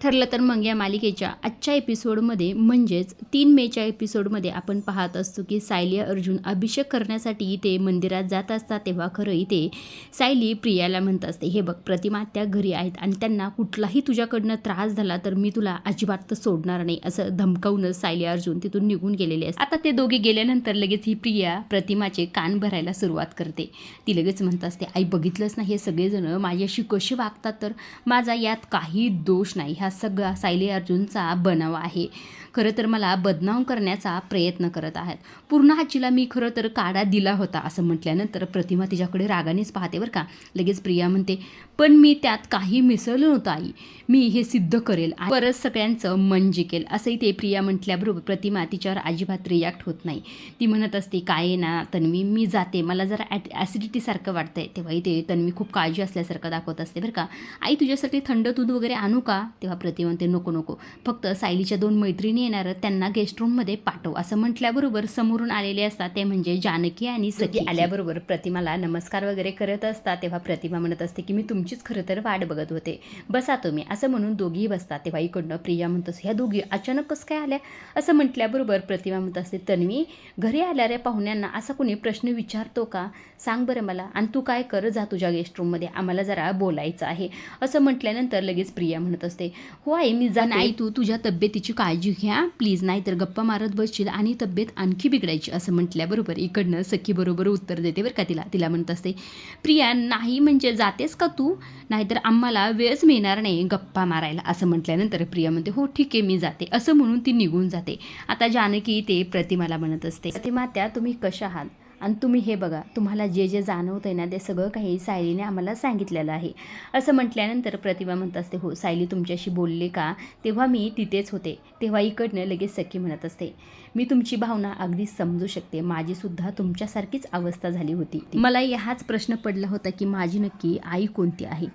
ठरलं तर मग या मालिकेच्या आजच्या एपिसोडमध्ये म्हणजेच 3 मेच्या एपिसोडमध्ये आपण पाहत असतो की सायली अर्जुन अभिषेक करण्यासाठी इथे मंदिरात जात असतात. तेव्हा खरं इथे सायली प्रियाला म्हणत असते, हे बघ प्रतिमा त्या घरी आहेत आणि त्यांना कुठलाही तुझ्याकडनं त्रास झाला तर मी तुला अजिबात तर सोडणार नाही असं धमकावूनच सायली अर्जुन तिथून निघून गेलेले असते. आता ते दोघे गेल्यानंतर लगेच ही प्रिया प्रतिमाचे कान भरायला सुरुवात करते. ती लगेच म्हणत असते, आई बघितलंच ना हे सगळेजण माझ्याशी कशी वागतात, तर माझा यात काही दोष नाही, हा सगळा सायली अर्जुनचा बनाव आहे. खरं तर मला बदनाम करण्याचा प्रयत्न करत आहेत. पूर्ण हाचीला मी खरं तर काढा दिला होता असं म्हटल्यानंतर प्रतिमा तिच्याकडे रागानेच पाहते बरं का. लगेच प्रिया म्हणते, पण मी त्यात काही मिसळलं नव्हतं आई, मी हे सिद्ध करेल, परत सगळ्यांचं मन जिंकेल असंही ते प्रिया म्हटल्याबरोबर प्रतिमा तिच्यावर अजिबात रिॲक्ट होत नाही. ती म्हणत असते, काय आहे ना तन्वी, मी जाते, मला जरा ॲसिडिटीसारखं वाटतंय. तेव्हाही ते तन्वी खूप काळजी असल्यासारखं दाखवत असते बरं का. आई तुझ्यासाठी थंड दूध वगैरे आणू का? तेव्हा प्रतिमा म्हणते, नको नको, फक्त सायलीच्या 2 मैत्रिणी येणार, त्यांना गेस्ट रूममध्ये पाठव असं म्हटल्याबरोबर समोरून आलेले असतात ते म्हणजे जानकी आणि सखी. आल्याबरोबर प्रतिमाला नमस्कार वगैरे करत असतात. तेव्हा प्रतिमा म्हणत असते की मी तुमचीच खरं तर वाट बघत होते, बसा तुम्ही असं म्हणून दोघीही बसतात. तेव्हा इकडनं प्रिया म्हणत असते, ह्या दोघी अचानक कसं काय आल्या असं म्हटल्याबरोबर प्रतिमा म्हणत असते, तन्वी घरी आल्याऱ्या पाहुण्यांना असा कोणी प्रश्न विचारतो का, सांग बरं मला, आणि तू काय कर, जा तुझ्या गेस्ट रूममध्ये, आम्हाला जरा बोलायचं आहे असं म्हटल्यानंतर लगेच प्रिया म्हणत असते, हो आई मी जा. नाही तू तुझ्या तब्येतीची काळजी घ्या प्लीज, नाहीतर गप्पा मारत बसशील आणि तब्येत आणखी बिघडायची असं म्हटल्याबरोबर इकडनं सखी बरोबर उत्तर देते बरं का तिला म्हणत असते, प्रिया नाही म्हणजे जातेस का तू, नाहीतर आम्हाला वेळच मिळणार नाही गप्पा मारायला असं म्हटल्यानंतर प्रिया म्हणते, हो ठीक आहे मी जाते असं म्हणून ती निघून जाते. आता जानकी ते प्रतिमाला म्हणत असते, प्रतिमा त्या तुम्ही कशा आहात आणि तुम्ही हे बघा, तुम्हाला जे जे जाणवतं आहे ना ते सगळं काही सायलीने आम्हाला सांगितलेलं आहे असं म्हटल्यानंतर प्रतिमा म्हणत असते, हो सायली तुमच्याशी बोलले का, तेव्हा मी तिथेच होते. तेव्हा इकडनं लगेच सखी म्हणत असते, मी तुमची भावना अगदी समजू शकते, माझीसुद्धा तुमच्यासारखीच अवस्था झाली होती. मला हाच प्रश्न पडला होता की माझी नक्की आई कोणती आहे,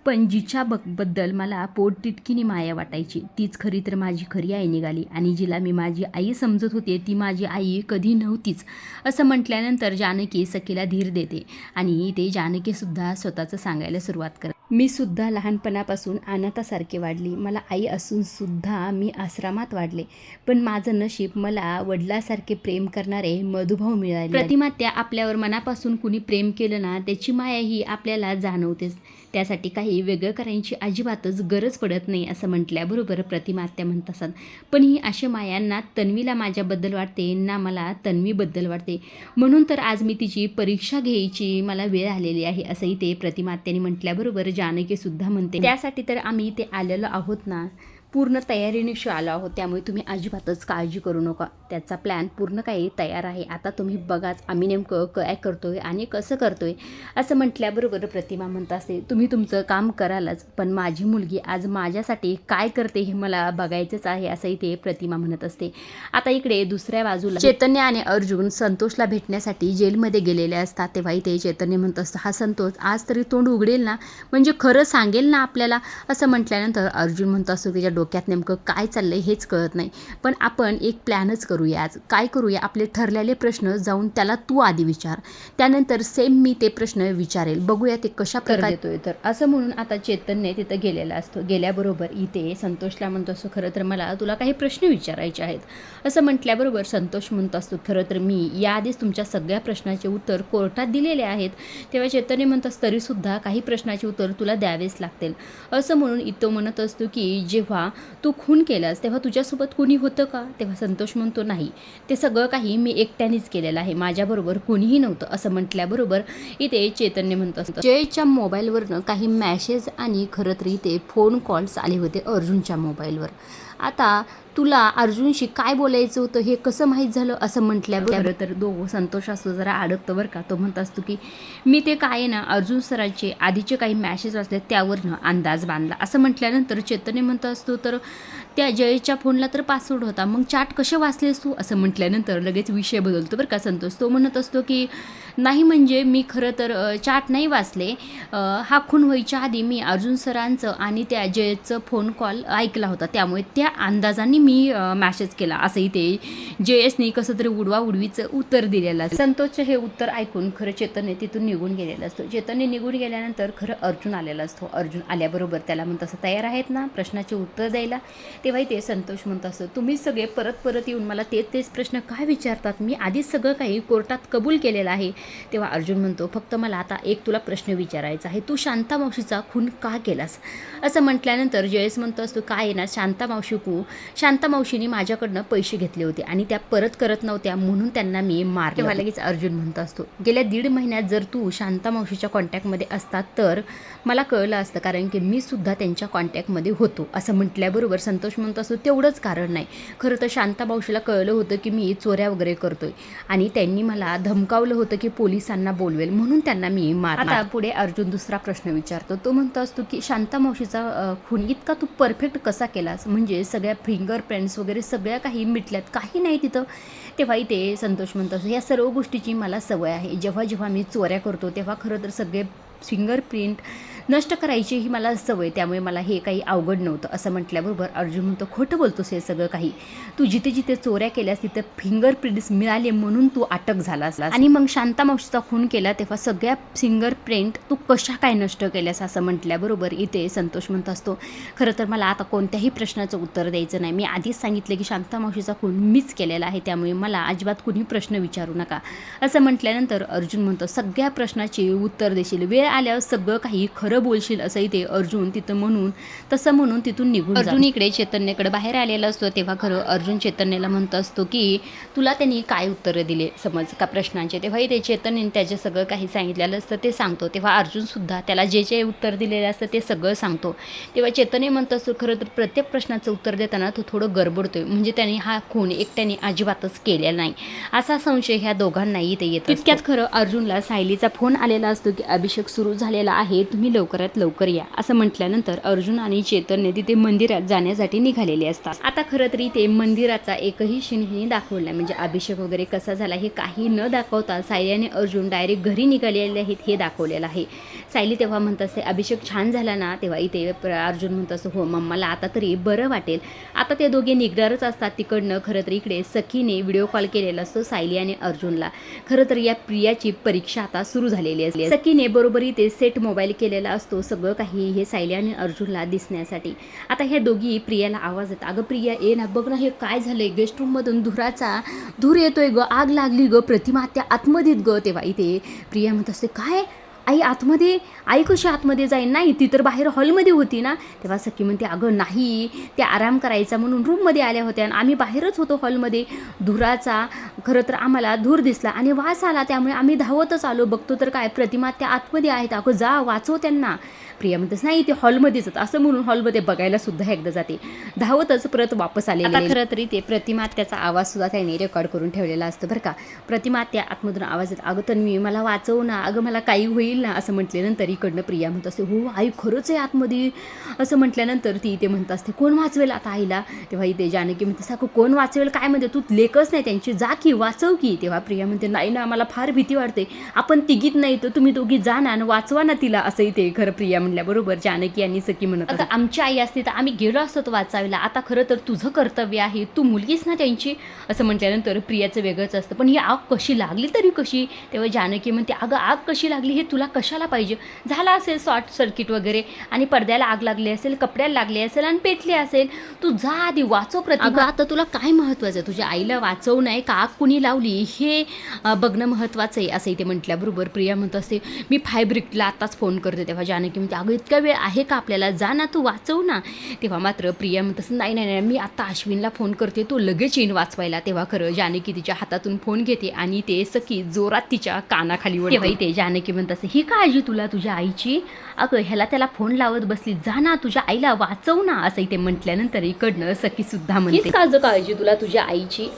पण जिच्याबद्दल मला पोटतिटकीने माया वाटायची तीच खरी तर माझी खरी आई निघाली, आणि जिला मी माझी आई समजत होते ती माझी आई कधी नव्हतीच असं म्हटल्यानंतर जानकी सखीला धीर देते आणि ते जानकीसुद्धा स्वतःचं सांगायला सुरुवात करते, मी सुद्धा लहानपणापासून अनाथासारखे वाढली, मला आई असूनसुद्धा मी आश्रमात वाढले, पण माझं नशीब मला वडिलासारखे प्रेम करणारे मधुभाऊ मिळाले. प्रतिमा त्या आपल्यावर मनापासून कुणी प्रेम केलं ना त्याची माया ही आपल्याला जाणवतेच, त्यासाठी काही वेगळं करायची अजिबातच गरज पडत नाही असं म्हटल्याबरोबर प्रतिमा आत्या म्हणत असतात, पण ही अशी माया ना तन्वीला माझ्याबद्दल वाटते ना मला तन्वीबद्दल वाटते, म्हणून तर आज मी तिची परीक्षा घ्यायची मला वेळ आलेली आहे असंही ते प्रतिमा आत्याने म्हटल्याबरोबर जानकीसुद्धा म्हणते, त्यासाठी तर आम्ही इथे आलेलो आहोत ना, पूर्ण तयारीनिशी आलो आहोत, त्यामुळे तुम्ही अजिबातच काळजी करू नका, त्याचा प्लॅन पूर्ण काही तयार आहे, आता तुम्ही बघाच आम्ही नेमकं काय करतोय आणि कसं करतोय असं म्हटल्याबरोबर प्रतिमा म्हणत असते, तुम्ही तुमचं काम करालच, पण माझी मुलगी आज माझ्यासाठी काय करते हे मला बघायचंच आहे असंही ते प्रतिमा म्हणत असते. आता इकडे दुसऱ्या बाजूला चैतन्य आणि अर्जुन संतोषला भेटण्यासाठी जेलमध्ये गेलेले असतात. तेव्हाही ते चैतन्य म्हणत असतं, हा संतोष आज तरी तोंड उघडेल ना, म्हणजे खरं सांगेल ना आपल्याला असं म्हटल्यानंतर अर्जुन म्हणत असतो, त्याच्या डोक्यात नेमकं काय चाललंय हेच कळत नाही, पण आपण एक प्लॅनच करूया, आज काय करूया, आपले ठरलेले प्रश्न जाऊन त्याला तू आधी विचार, त्यानंतर सेम मी ते प्रश्न विचारेल, बघूया ते कशा प्रकारे येतोय तर असं म्हणून आता चैतन्य तिथं गेलेला असतो. गेल्याबरोबर इथे संतोषला म्हणतो असतो, खरं तर मला तुला काही प्रश्न विचारायचे आहेत असं म्हटल्याबरोबर संतोष म्हणतो असतो, खरं तर मी याआधीच तुमच्या सगळ्या प्रश्नाचे उत्तर कोर्टात दिलेले आहेत. तेव्हा चैतन्य म्हणत असतो, तरीसुद्धा काही प्रश्नाचे उत्तर तुला द्यावेच लागतील असं म्हणून इतो म्हणत असतो की जेव्हा तू खून केलास तेव्हा तुझ्यासोबत कुणी होतं का? तेव्हा संतोष म्हणतो, नाही, ते सगळं काही मी एकट्यानेच केलेलं आहे, माझ्याबरोबर कुणीही नव्हतं असं म्हटल्याबरोबर इथे चैतन्य म्हणत असतं, जयच्या मोबाईलवरनं काही मॅसेज आणि खरं तर इथे फोन कॉल्स आले होते अर्जुनच्या मोबाईलवर. आता तुला अर्जुनशी काय बोलायचं होतं हे कसं माहीत झालं असं म्हटल्याबरोबर तर संतोष असतो जरा अडकतो बरं का. तो म्हणत असतो की मी ते काय ना अर्जुन सरांचे आधीचे काही मॅसेज असले त्यावरनं अंदाज बांधला असं म्हटल्यानंतर चैतन्य म्हणत असतो, तर त्या जयच्या फोनला तर पासवर्ड होता, मग चाट कसे वाचलेस तू असं म्हटल्यानंतर लगेच विषय बदलतो बरं का संतोष. तो म्हणत असतो की नाही म्हणजे मी खरं तर चाट नाही वाचले, हा खून व्हायच्या आधी मी अर्जुन सरांचं आणि त्या जयचं फोन कॉल ऐकला होता, त्यामुळे त्या अंदाजाने मी मॅसेज केला असंही ते जयेशनी कसं तरी उडवीचं उत्तर दिलेलं असतं. संतोषचं हे उत्तर ऐकून खरं चेतनने तिथून निघून गेलेलं असतो. चेतनने निघून गेल्यानंतर खरं अर्जुन आलेला असतो. अर्जुन आल्याबरोबर त्याला म्हणत असं तयार आहेत ना प्रश्नाचे उत्तर द्यायला. तेव्हाही ते संतोष म्हणत असतं तुम्ही सगळे परत येऊन मला तेच प्रश्न काय विचारतात, मी आधीच सगळं काही कोर्टात कबूल केलेलं आहे. तेव्हा अर्जुन म्हणतो फक्त मला आता एक तुला प्रश्न विचारायचा आहे, तू शांता मावशीचा खून का केलास? असं म्हटल्यानंतर जयेश म्हणतो असतो काय ना शांता मावशीने माझ्याकडनं पैसे घेतले होते आणि त्या परत करत नव्हत्या म्हणून त्यांना मी मारलं. तेव्हा लगेच अर्जुन म्हणत असतो गेल्या 1.5 महिन्यात जर तू शांता मावशीच्या कॉन्टॅक्टमध्ये असतात तर मला कळलं असतं, कारण की मी सुद्धा त्यांच्या कॉन्टॅक्टमध्ये होतो. असं म्हटल्याबरोबर संतोष म्हणत असतो तेवढंच कारण नाही, खरं तर शांता मावशीला कळलं होतं की मी चोऱ्या वगैरे करतोय आणि त्यांनी मला धमकावलं होतं की पोलिसांना बोलवेल म्हणून त्यांना मी मारलं. आता पुढे अर्जुन दुसरा प्रश्न विचारतो. तो म्हणतो असतो की शांता मावशीचा खून इतका तू परफेक्ट कसा केलास, म्हणजे सगळ्या फिंगरप्रिंट्स वगैरे सगळ्या काही मिटल्यात, काही नाही तिथं. तेव्हाही ते संतोष म्हणतो असतो या सर्व गोष्टीची मला सवय आहे, जेव्हा मी चोऱ्या करतो तेव्हा खरं तर सगळे फिंगरप्रिंट नष्ट करायची ही मला सवय, त्यामुळे मला हे काही अवघड नव्हतं. असं म्हटल्याबरोबर अर्जुन म्हणतो खोटं बोलतोस हे सगळं काही, तू जिथे चोऱ्या केल्यास तिथे फिंगरप्रिंट्स मिळाले म्हणून तू अटक झालास आणि मग शांता मावशीचा खून केला तेव्हा सगळ्या फिंगरप्रिंट तू कशा काय नष्ट केल्यास? असं म्हटल्याबरोबर इथे संतोष म्हणत असतो खरं तर मला आता कोणत्याही प्रश्नाचं उत्तर द्यायचं नाही, मी आधीच सांगितलं की शांता मावशीचा खून मीच केलेला आहे, त्यामुळे मला अजिबात कुणी प्रश्न विचारू नका. असं म्हटल्यानंतर अर्जुन म्हणतो सगळ्या प्रश्नाची उत्तर देशील, वेळ आल्यावर सगळं काही खरं बोलशील असंही ते अर्जुन म्हणून तिथून निघून अर्जुन इकडे चैतन्यकडे बाहेर आलेला असतो. तेव्हा खरं अर्जुन चैतन्याला म्हणत असतो की तुला त्यांनी काय उत्तरं दिले समज का प्रश्नांचे. तेव्हाही ते चैतन्याने त्याचे सगळं काही सांगितलेलं असतं ते सांगतो. तेव्हा अर्जुन सुद्धा त्याला जे उत्तर दिलेलं असतं ते सगळं सांगतो. तेव्हा चैतन्य म्हणत असतो खरं तर प्रत्येक प्रश्नाचं उत्तर देताना तो थोडं गडबडतोय, म्हणजे त्यांनी हा खून एकट्याने अजिबातच केलेला नाही असा संशय ह्या दोघांनाही इथे येतो. तितक्यात खरं अर्जुनला सायलीचा फोन आलेला असतो की अभिषेक सुरू झालेला आहे, तुम्ही लवकरात लवकर या. असं म्हटल्यानंतर अर्जुन आणि चैतन्य तिथे मंदिरात जाण्यासाठी निघालेले असतात. आता खरं तरी ते मंदिराचा एकही शिणही दाखवला, म्हणजे अभिषेक वगैरे कसा झाला हे काही न दाखवता सायली आणि अर्जुन डायरेक्ट घरी निघालेले आहेत हे दाखवलेलं आहे. सायली तेव्हा म्हणत असते अभिषेक छान झाला ना, तेव्हा इथे अर्जुन म्हणत असतो हो मम्माला आता तरी बरं वाटेल. आता ते दोघे निघणारच असतात तिकडनं. खरं तर इकडे सखीने व्हिडिओ कॉल केलेला असतो सायली आणि अर्जुनला. खरं तर या प्रियाची परीक्षा आता सुरू झालेली असते. सखीने बरोबर इथे सेट मोबाईल केलेला असतो सगळं काही हे सायली आणि अर्जुनला दिसण्यासाठी. आता ह्या दोघी प्रियाला आवाज येतात अगं प्रिया ये ना, बघ ना हे काय झालंय, गेस्ट रूम मधून धूर येतोय ग, आग लागली ग, प्रतिमा आत्या आतमध्ये ग. तेव्हा इथे प्रिया म्हणत असते काय आई आतमध्ये, आई कशी आतमध्ये जाईल, नाही ती तर बाहेर हॉलमध्ये होती ना. तेव्हा सखी म्हणते अगं नाही, त्या आराम करायचा म्हणून रूममध्ये आल्या होत्या आणि आम्ही बाहेरच होतो हॉलमध्ये. धुराचा खरं तर आम्हाला धूर दिसला आणि वास आला, त्यामुळे आम्ही धावतच आलो, बघतो तर काय प्रतिमा त्या आतमध्ये आहेत, अगं जा वाचव त्यांना. प्रिया म्हणतेच नाही ते हॉलमध्येच असं म्हणून हॉलमध्ये बघायला सुद्धा एकदा जाते, धावतच परत वापस आले. आता खरं तरी ते प्रतिमा त्याचा आवाज सुद्धा त्याने रेकॉर्ड करून ठेवलेला असतं बरं का. प्रतिमा त्या आतमधून आवाज येत अगं तन्वी मला वाचव ना, अगं मला काही होईल ना. असं म्हटल्यानंतर इकडनं प्रिया म्हणत असते हो आई खरंच आहे आतमध्ये. असं म्हटल्यानंतर ती इथे म्हणत असते कोण वाचवेल आता आईला. तेव्हा इथे जानकी म्हणते साकू कोण वाचवेल काय म्हणते, तू लेकच नाही त्यांची, जा की वाचव की. तेव्हा प्रिया म्हणते नाही ना मला फार भीती वाटते, आपण तिघीत नाही तर तुम्ही दोघी जा ना आणि वाचवा ना तिला. असं इथे खरं प्रिया म्हणल्याबरोबर जानकी आणि सखी म्हणत आता आमची आई असते तर आम्ही गेलो असतो वाचायला, आता खरं तर तुझं कर्तव्य आहे, तू मुलगीच ना त्यांची. असं म्हटल्यानंतर प्रियाचं वेगळंच असतं पण ही आग कशी लागली तरी कशी. तेव्हा जानकी म्हणते अगं आग कशी लागली हे तुला कशाला पाहिजे, झाला असेल शॉर्ट सर्किट वगैरे आणि पडद्याला आग लागली असेल, कपड्याला लागली असेल आणि पेटली असेल, तू जा आधी वाचव प्रतिमा. आता तुला काय महत्वाचं आहे, तुझ्या आईला वाचव नाही का आग कुणी लावली हे बघणं महत्वाचं आहे. असं इथे म्हटल्याबरोबर प्रिया म्हणत असते मी फायब्रिकला आताच फोन करते. तेव्हा जानकी म्हणते अगं इतका वेळ आहे का आपल्याला, जा ना तू वाचव ना. तेव्हा मात्र प्रिया म्हणत असते नाही नाही मी आता अश्विनला फोन करते, तो लगेच येईन वाचवायला. तेव्हा खरं जानकी तिच्या हातातून फोन घेते आणि ते सखी जोरात तिच्या कानाखाली वर. तेव्हा इथे जानकी म्हणत असते ही काळजी तुला तुझ्या आईची, अगं ह्याला त्याला फोन लावत बसली, जा ना तुझ्या आईला वाचव ना. असं इथे म्हटल्यानंतर इकडनं सखी सुद्धा म्हणते काळजी तुला तुझ्या आईची.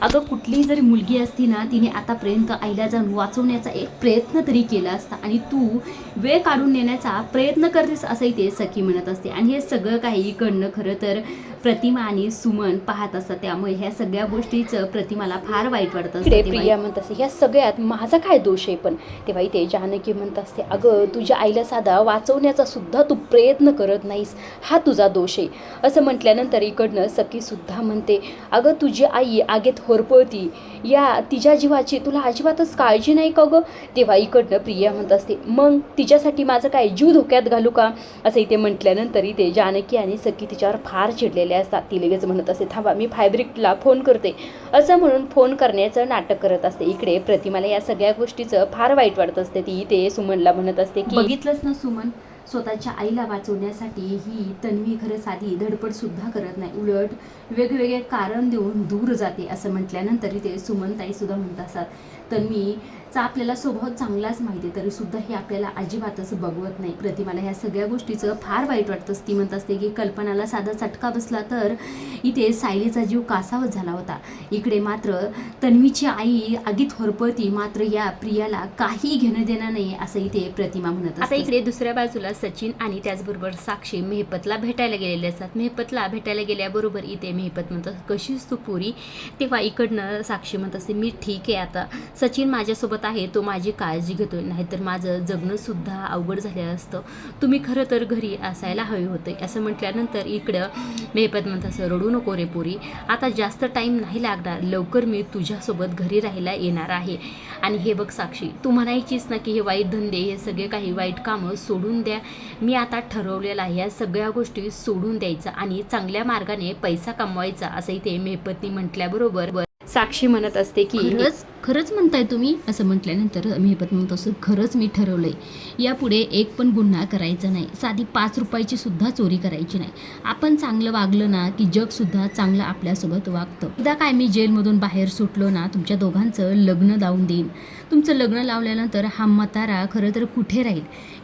अगं कुठलीही जरी मुलगी असती ना तिने आतापर्यंत आईला जाऊन वाचवण्याचा एक प्रयत्न तरी केला असता आणि तू वेळ काढून नेण्याचा प्रयत्न करतेस असंही ते सखी म्हणत असते. आणि हे सगळं काही इकडनं खरं तर प्रतिमा आणि सुमन पाहत असतात, त्यामुळे ह्या सगळ्या गोष्टीचं प्रतिमाला फार वाईट वाटत असते. प्रिया म्हणत असते ह्या सगळ्यात माझा काय दोष आहे पण. तेव्हा इथे जानकी जानकी म्हणत असते, अगं तुझ्या आईला साधा वाचवण्याचा सुद्धा तू प्रयत्न करत नाहीस, हा तुझा दोष आहे. असं म्हटल्यानंतर इकडनं सखीसुद्धा म्हणते, अगं तुझी आई आगीत होरपळती, या तिच्या जीवाची तुला अजिबातच काळजी नाही का गं? तेव्हा इकडनं प्रिया म्हणत असते, मग तिच्यासाठी माझं काय जीव धोक्यात घालू का? असं इथे म्हटल्यानंतर इथे जानकी आणि सखी तिच्यावर फार चिडलेले असतात. ती लगेच म्हणत असते, थांबा मी फायब्रिकला फोन करते. असं म्हणून फोन करण्याचं नाटक करत असते. इकडे प्रतिमाला या सगळ्या गोष्टीचं फार वाईट वाटत असते. ती इथे सुमनला म्हणत असते की बघितलंच ना सुमन, स्वतःच्या आईला वाचवण्यासाठी ही तन्वी खरं साधी धडपड सुद्धा करत नाही, उलट वेगवेगळे कारण देऊन दूर जाते. असं म्हटल्यानंतर इथे सुमनताई सुद्धा म्हणत असतात, तन्वीचा आपल्याला स्वभाव चांगलाच माहिती आहे, तरी सुद्धा हे आपल्याला अजिबातच बघवत नाही. प्रतिमाला ह्या सगळ्या गोष्टीचं फार वाईट वाटतं. ती म्हणत असते की कल्पनाला साधा चटका बसला तर इथे सायलीचा जीव कासावत झाला होता, इकडे मात्र तन्वीची आई आगीत होरपळती, मात्र या प्रियाला काही घेणं देणं नाही, असं इथे प्रतिमा म्हणत असते. आता इकडे दुसऱ्या बाजूला सचिन आणि त्याचबरोबर साक्षी मेहपतला भेटायला गेलेले असतात. मेहपतला भेटायला गेल्याबरोबर इथे मेहपत म्हणतात, कशीच तू पुरी? तेव्हा इकडनं साक्षी म्हणत असते, मी ठीक आहे, आता सचिन माझ्यासोबत आहे, तो माझी काळजी घेतोय, नाहीतर माझं जगणं सुद्धा अवघड झालेलं असतं, तुम्ही खरं तर घरी असायला हवे होते. असं म्हटल्यानंतर इकडं मेहपत म्हणत असं, रडू नको रे पुरी, आता जास्त टाईम नाही लागणार, लवकर मी तुझ्यासोबत घरी राहायला येणार आहे. आणि हे बघ साक्षी, तू म्हणायचीस ना की हे वाईट धंदे, हे सगळे काही वाईट कामं सोडून द्या, मी आता ठरवलेलं आहे या सगळ्या गोष्टी सोडून द्यायचं आणि चांगल्या मार्गाने पैसा कमवायचा, असं इथे मेहपतनी म्हटल्याबरोबर साक्षी म्हणत असते की खरंच म्हणताय तुम्ही? असं म्हटल्यानंतर मेहपत म्हणत असं, खरंच मी ठरवलंय, यापुढे एक पण गुन्हा करायचा नाही, साधी 5 रुपयाची सुद्धा चोरी करायची नाही. आपण चांगलं वागलं ना की जग सुद्धा चांगलं आपल्यासोबत वागतं. एकदा काय मी जेलमधून बाहेर सुटलो ना, तुमच्या दोघांचं लग्न लावून देईन. तुमचं लग्न लावल्यानंतर हा म्हातारा खरं तर कुठे राहील,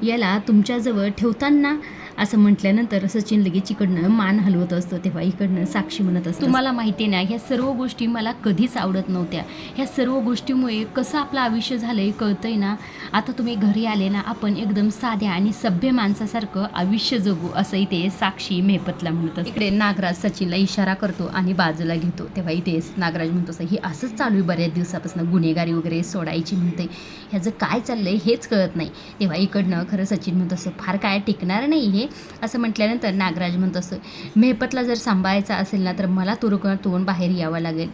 याला तुमच्याजवळ ठेवताना. असं म्हटल्यानंतर सचिन लगेच इकडनं मान हलवत असतो. तेव्हा इकडनं साक्षी म्हणत असतो, तुम्हाला माहिती आहे ना, ह्या सर्व गोष्टी मला कधीच आवडत नव्हत्या, ह्या सर्व गोष्टीमुळे कसं आपलं आयुष्य झालंय कळतंय ना. आता तुम्ही घरी आले ना, आपण एकदम साध्या आणि सभ्य माणसासारखं आयुष्य जगू, असं इथे साक्षी मेहपतला म्हणत असते. इकडे नागराज सचिनला इशारा करतो आणि बाजूला घेतो. तेव्हा इथे नागराज म्हणतो असं, ही असंच चालू आहे बऱ्याच दिवसापासून, गुन्हेगारी वगैरे सोडायची म्हणते, ह्याचं काय चाललंय हेच कळत नाही. तेव्हा इकडनं खरं सचिन म्हणतो असं, फार काय टिकणार नाही हे. असं म्हटल्यानंतर नागराज म्हणतो असं, मेहपतला जर सांभाळायचा असेल ना तर मला तुरुंगातून बाहेर यावं लागेल.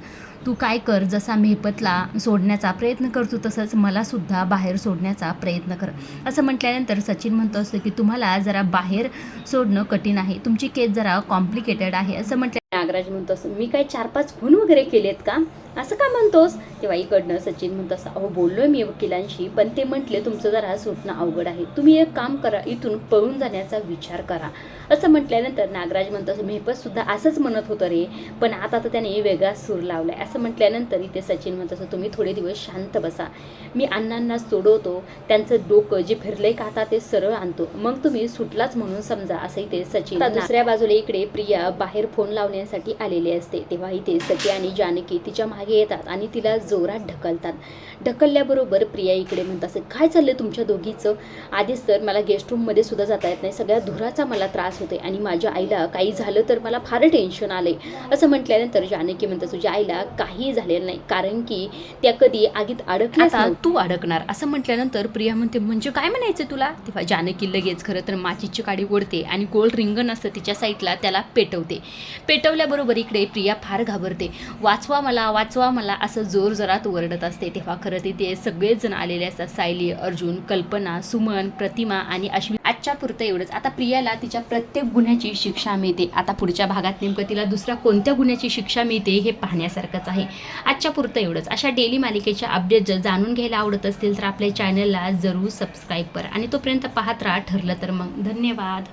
तू काय कर, जसा मेहपतला सोडण्याचा प्रयत्न करतो तसंच मला सुद्धा बाहेर सोडण्याचा प्रयत्न कर. असं म्हटल्यानंतर सचिन म्हणतो असं की तुम्हाला जरा बाहेर सोडणं कठीण आहे, तुमची केस जरा कॉम्प्लिकेटेड आहे. असं म्हटलं नागराज म्हणतो असं, मी काय 4-5 खून वगैरे केलेत का, असं का म्हणतोस? तेव्हा इकडनं सचिन म्हणतो असं, अहो बोललोय मी वकिलांशी, पण ते म्हटले तुमचं जरा सुटणं अवघड आहे, तुम्ही एक काम करा, इथून पळून जाण्याचा विचार करा. असं म्हटल्यानंतर नागराज म्हणतो असं, मेहपत सुद्धा असंच म्हणत होतं रे, पण आता तर त्याने वेगळा सूर लावलाय. असं म्हटल्यानंतर इथे सचिन म्हणतो असं, तुम्ही थोडे दिवस शांत बसा, मी अण्णांना सोडवतो, त्यांचं डोकं जे फिरलंय का आता ते सरळ आणतो, मग तुम्ही सुटलाच म्हणून समजा, असं इथे सचिन. दुसऱ्या बाजूला इकडे प्रिया बाहेर फोन लावण्यासाठी आलेली असते. तेव्हा इथे सखी आणि जानकी तिच्या मागे येतात आणि तिला जोरात ढकलतात. ढकलल्याबरोबर प्रिया इकडे म्हणत असते, काय चाललंय तुमच्या दोघीचं? आधीच तर मला गेस्ट रूममध्ये सुद्धा जाता येत नाही, सगळ्या धुराचा मला त्रास होते आणि माझ्या आईला काही झालं तर मला फार टेन्शन आलंय. असं म्हटल्यानंतर जानकी म्हणतात, तुझ्या आईला काही झालेलं नाही, कारण की त्या कधी आगीत अडकल्याच, तू अडकणार. असं म्हटल्यानंतर प्रिया म्हणते, म्हणजे काय म्हणायचं तुला? तेव्हा जानकी लगेच खरं तर माचीची काडी ओढते आणि गोल रिंगण असतं तिच्या साईडला त्याला पेटवते. पेटवल्याबरोबर इकडे प्रिया फार घाबरते, वाचवा मला, वाचवा मला, असं जोर जोरात ओरडत असते. तेव्हा खरं तिथे सगळेच जण आलेले असतात, सायली, अर्जुन, कल्पना, सुमन, प्रतिमा आणि अश्विनी. आजच्या पुरतं एवढंच. आता प्रियाला तिच्या प्रत्येक गुन्ह्याची शिक्षा मिळते. आता पुढच्या भागात नेमकं तिला दुसऱ्या कोणत्या गुन्ह्याची शिक्षा मिळते हे पाहण्यासारखंच आहे. आजच्या पुरतं एवढंच. अशा डेली मालिकेच्या अपडेट जर जाणून घ्यायला आवडत असतील तर आपल्या चॅनलला जरूर सबस्क्राईब करा आणि तोपर्यंत पाहत राहा. ठरलं तर मग धन्यवाद.